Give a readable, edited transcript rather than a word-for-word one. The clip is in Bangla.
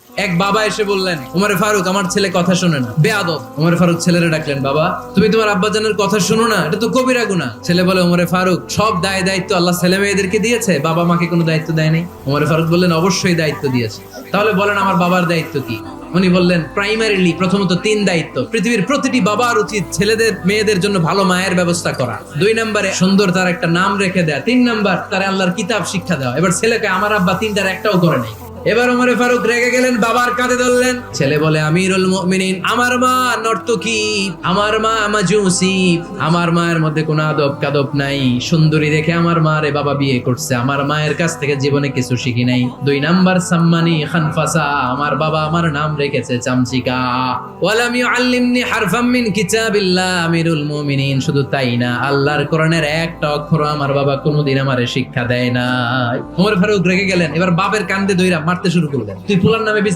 এক বাবা এসে বললেন, ওমরে ফারুক আমার ছেলে কথা শোনে না, বেয়াদব। ওমরে ফারুক ছেলেরে ডাকলেন, বাবা তুমি তোমার আব্বাজানের কথা শোনো না, এটা তো কবিরা গুনাহ। ছেলে বলে, ওমরে ফারুক সব দায়িত্ব আল্লাহ ছেলে মেয়েদেরকে দিয়েছে, বাবা মাকে কোনো দায়িত্ব দেয় নাই। ওমরে ফারুক বললেন, অবশ্যই দায়িত্ব দিয়েছে। তাহলে বলেন আমার বাবার দায়িত্ব কি? উনি বললেন, প্রাইমারিলি প্রথমত 3 দায়িত্ব। পৃথিবীর প্রতিটি বাবার উচিত ছেলেদের মেয়েদের জন্য ভালো মায়ের ব্যবস্থা করা। 2 নম্বরে সুন্দর তার একটা নাম রেখে দেয়া। 3 নাম্বার তার আল্লাহর কিতাব শিক্ষা দেওয়া। এবার ছেলেকে আমার আব্বা 3টার একটাও করে নাই। এবার ওমরে ফারুক রেগে গেলেন, বাবার কাঁধে ধরলেন। ছেলে বলে, আমিরুল মুমিনিন, আমার মা নর্তকী, আমার মা মাজুসি, আমার মায়ের মধ্যে কোনো আদব কাদব নাই, সুন্দরী দেখে আমার মা রে বাবা বিয়ে করছে, আমার মায়ের কাছ থেকে জীবনে কিছু শিখি নাই। 2 নাম্বার সাম্মানি খানফাসা, আমার বাবা আমার নাম রেখেছে চামচিকা। ওয়ালাম ইউআল্লিমনি হারফাম মিন কিতাবিল্লাহ, আমিরুল মুমিনিন, শুধু তাই না, আল্লাহর কোরআনের একটা অক্ষর আমার বাবা কোনোদিন আমারে শিক্ষা দেয় না। ওমর ফারুক রেগে গেলেন, এবার বাপের কান্দে ধইরা মারতে শুরু করলেন। তুই ফুলার নামে